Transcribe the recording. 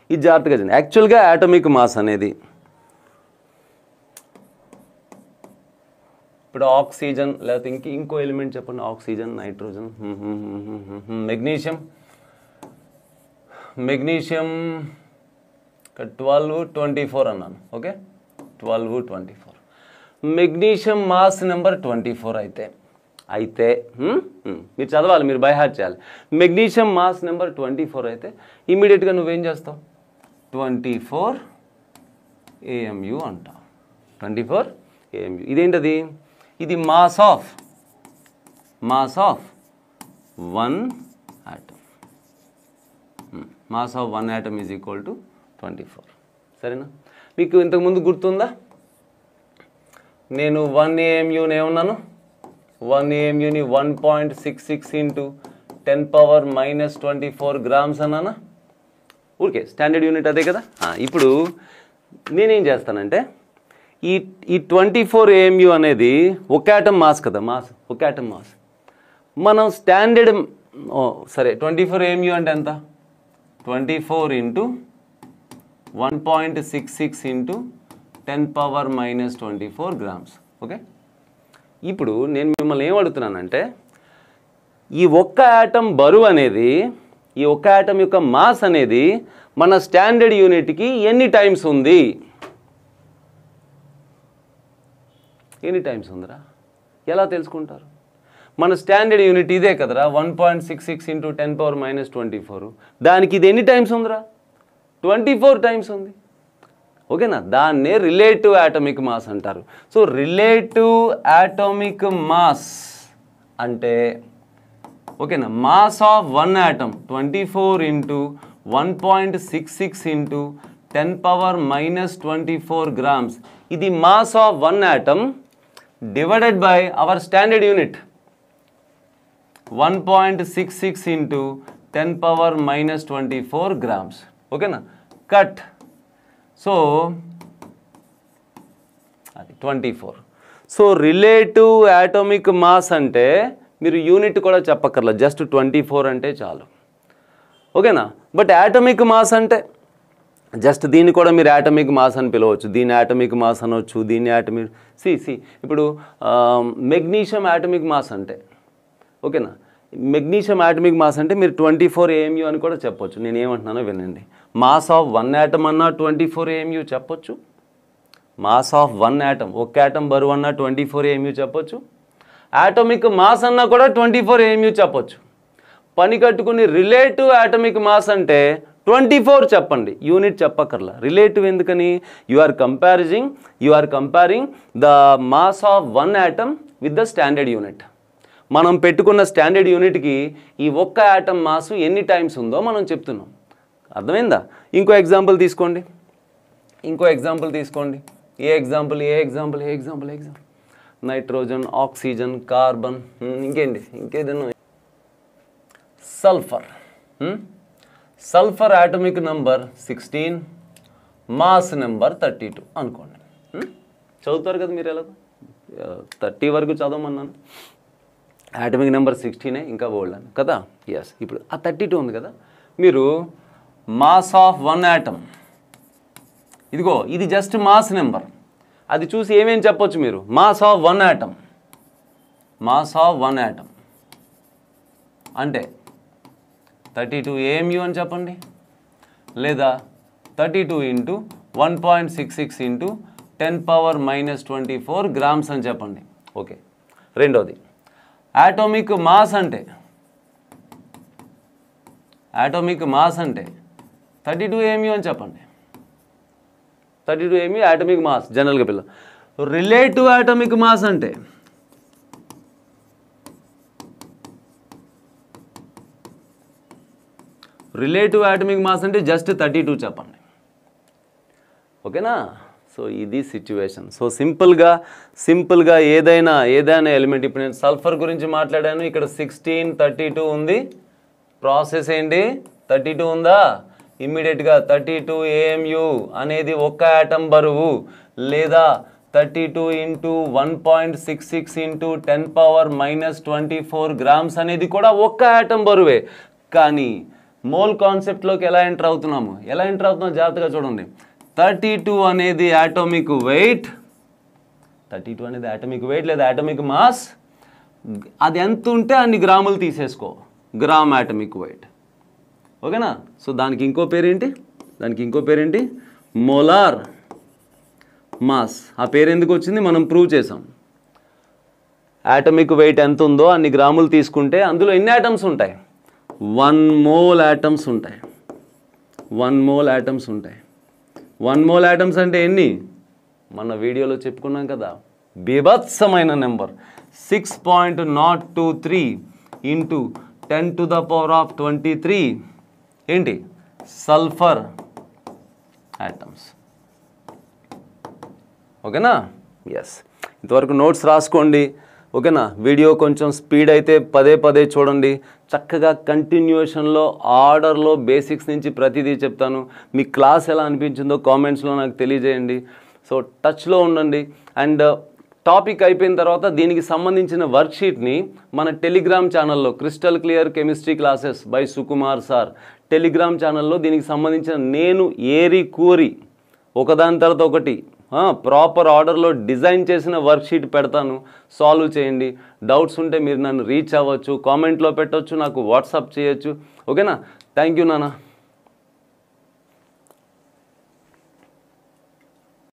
ఇది జాగ్రత్తగా చదివండి. యాక్చువల్గా ఆటమిక్ మాస్ అనేది ఇప్పుడు ఆక్సిజన్ లేకపోతే ఇంకో ఎలిమెంట్ చెప్పండి. ఆక్సిజన్, నైట్రోజన్, మెగ్నీషియం 12, 24 అన్నాను. ఓకే, 12, 24. మెగ్నీషియం మాస్ నెంబర్ 24 అయితే మీరు చదవాలి, మీరు బై హార్ట్ చేయాలి. మెగ్నీషియం మాస్ నెంబర్ 24 అయితే ఇమీడియట్గా నువ్వేం చేస్తావు? 24 AMU అంటావు. 24 AMU. ఇదేంటది? ఇది mass of 1 atom. Mass of 1 atom is equal to 24. సరేనా? మీకు ఇంతకుముందు గుర్తుందా? నేను 1 AMUని ఏమన్నాను? 1 AMUని 1.66 × 10⁻⁻24 గ్రామ్స్ అన్నానా? ఊరికే స్టాండర్డ్ యూనిట్ అదే కదా. ఇప్పుడు నేనేం చేస్తానంటే ఈ 24 AMU అనేది ఒక ఆటం మాస్ కదా, ఒక ఆటం మాస్. మనం స్టాండర్డ్ సరే 24 AMU అంటే ఎంత? 24 × 1.66 × 10⁻⁻24 గ్రామ్స్. ఓకే, ఇప్పుడు నేను మిమ్మల్ని ఏం అడుగుతున్నానంటే ఈ ఒక్క ఆటం బరువు అనేది, ఈ ఒక్క ఆటం యొక్క మాస్ అనేది మన స్టాండర్డ్ యూనిట్కి ఎన్ని టైమ్స్ ఉంది? ఎన్ని టైమ్స్ ఉందిరా? ఎలా తెలుసుకుంటారు? మన స్టాండర్డ్ యూనిట్ ఇదే కదరా, 1.66 × 10⁻⁻24. దానికి ఇది ఎన్ని టైమ్స్ ఉందిరా? 24 టైమ్స్ ఉంది. ఓకేనా? దాన్నే రిలేటివ్ ఆటమిక్ మాస్ అంటారు. సో రిలేటివ్ ఆటమిక్ మాస్ అంటే ఓకేనా, మాస్ ఆఫ్ 1 atom 24 × 1.66 × 10⁻⁻24 గ్రామ్స్. ఇది mass of 1 atom divided by our standard unit 1.66 × 10⁻⁻24 grams. ఓకేనా? కట్. సో అది 24. సో రిలేటివ్ ఆటమిక్ మాస్ అంటే మీరు యూనిట్ కూడా చెప్పక్కర్లా, జస్ట్ 24 అంటే చాలు. ఓకేనా? బట్ ఆటమిక్ మాస్ అంటే జస్ట్ దీన్ని కూడా మీరు ఆటమిక్ మాస్ అని పిలవచ్చు, దీన్ని ఆటమిక్ మాస్ అనవచ్చు, దీన్ని ఆటమిక్ ఇప్పుడు మెగ్నీషియం ఆటమిక్ మాస్ అంటే ఓకేనా, మెగ్నీషియం ఆటమిక్ మాస్ అంటే మీరు 24 AMU అని కూడా చెప్పొచ్చు. నేను ఏమంటున్నానో వినండి. మాస్ ఆఫ్ 1 atom అన్నా 24 AMU చెప్పొచ్చు. మాస్ ఆఫ్ 1 atom, ఒక ఆటం బరువు అన్నా 24 AMU చెప్పొచ్చు. ఆటమిక్ మాస్ అన్నా కూడా 24 AMU చెప్పొచ్చు. పని కట్టుకుని రిలేటివ్ ఆటమిక్ మాస్ అంటే 24 చెప్పండి, యూనిట్ చెప్పక్కర్లా. రిలేటివ్ ఎందుకని? You are comparing the mass of 1 atom with the standard unit. మనం పెట్టుకున్న స్టాండర్డ్ యూనిట్కి ఈ ఒక్క ఆటం మాస్ ఎన్ని టైమ్స్ ఉందో మనం చెప్తున్నాం. అర్థమైందా? ఇంకో ఎగ్జాంపుల్ తీసుకోండి. ఏ ఎగ్జాంపుల్? నైట్రోజన్, ఆక్సిజన్, కార్బన్, ఇంకేదన్నా sulphur atomic number 16, mass number 32 అనుకోండి. చదువుతారు కదా మీరు, ఎలా 30 వరకు చదవమన్నాను. ఆటమిక్ నెంబర్ 16 ఇంకా బోల్డ్ అని కదా. ఎస్, ఇప్పుడు ఆ 32 ఉంది కదా. మీరు మాస్ ఆఫ్ 1 atom, ఇదిగో ఇది జస్ట్ మాస్ నెంబర్, అది చూసి ఏమేం చెప్పొచ్చు మీరు? మాస్ ఆఫ్ 1 atom అంటే 32 AMU అని చెప్పండి, లేదా 32 × 1.66 × 10⁻⁻24 గ్రామ్స్ అని చెప్పండి. ఓకే, రెండోది ఆటోమిక్ మాస్ అంటే 32 AMU అని చెప్పండి. 32 AMU ఆటమిక్ మాస్ జనరల్గా పిల్ల. రిలేటివ్ ఆటమిక్ మాస్ అంటే జస్ట్ 32 చెప్పండి. ఓకేనా? సో ఇది సిచ్యువేషన్. సో సింపుల్గా ఏదైనా ఎలిమెంట్, ఇప్పుడు నేను సల్ఫర్ గురించి మాట్లాడాను, ఇక్కడ 16, 32 ఉంది. ప్రాసెస్ ఏంటి? 32 ఉందా? ఇమ్మీడియట్గా 32 AMU అనేది ఒక్క ఆటం బరువు, లేదా 32 × 1.66 × 10⁻⁻24 గ్రామ్స్ అనేది కూడా ఒక్క ఆటం బరువే. కానీ మోల్ కాన్సెప్ట్లోకి ఎలా ఎంటర్ అవుతున్నాము, జాగ్రత్తగా చూడండి. 32 అనేది యాటమిక్ వెయిట్, 32 అనేది యాటమిక్ వెయిట్ లేదా యాటమిక్ మాస్. అది ఎంత ఉంటే అన్ని గ్రాములు తీసేసుకో, గ్రామ్ యాటమిక్ వెయిట్. ఓకేనా? సో దానికి ఇంకో పేరేంటి, మోలార్ మాస్. ఆ పేరు ఎందుకు వచ్చింది, మనం ప్రూవ్ చేసాం. యాటమిక్ వెయిట్ ఎంత ఉందో అన్ని గ్రాములు తీసుకుంటే అందులో ఎన్ని యాటమ్స్ ఉంటాయి, 1 మోల్ యాటమ్స్ ఉంటాయి. 1 మోల్ యాటమ్స్ ఉంటాయి. 1 మోల్ యాటమ్స్ అంటే ఎన్ని, మన వీడియోలో చెప్పుకున్నాం కదా, బీభత్సమైన నెంబర్ 6.023 ఇంటూ 10⁻23 ఏంటి, సల్ఫర్ యాటమ్స్. ఓకేనా? ఎస్. ఇంతవరకు నోట్స్ రాసుకోండి. ఓకేనా? వీడియో కొంచెం స్పీడ్ అయితే పదే చూడండి. చక్కగా కంటిన్యూషన్లో ఆర్డర్లో బేసిక్స్ నుంచి ప్రతిదీ చెప్తాను. మీ క్లాస్ ఎలా అనిపించిందో కామెంట్స్లో నాకు తెలియజేయండి. సో టచ్లో ఉండండి. అండ్ టాపిక్ అయిపోయిన తర్వాత దీనికి సంబంధించిన వర్క్షీట్ని మన టెలిగ్రామ్ ఛానల్లో crystal clear chemistry classes by Sukumar sir Telegram ఛానల్లో దీనికి సంబంధించిన నేను ఏరి కూరి ఒకదాని తర్వాత ఒకటి ప్రాపర్ ఆర్డర్లో డిజైన్ చేసిన వర్క్షీట్ పెడతాను. సాల్వ్ చేయండి. డౌట్స్ ఉంటే మీరు నన్ను రీచ్ అవ్వచ్చు, కామెంట్లో పెట్టవచ్చు, నాకు వాట్సాప్ చేయొచ్చు. ఓకేనా? థ్యాంక్ యూ నాన్న.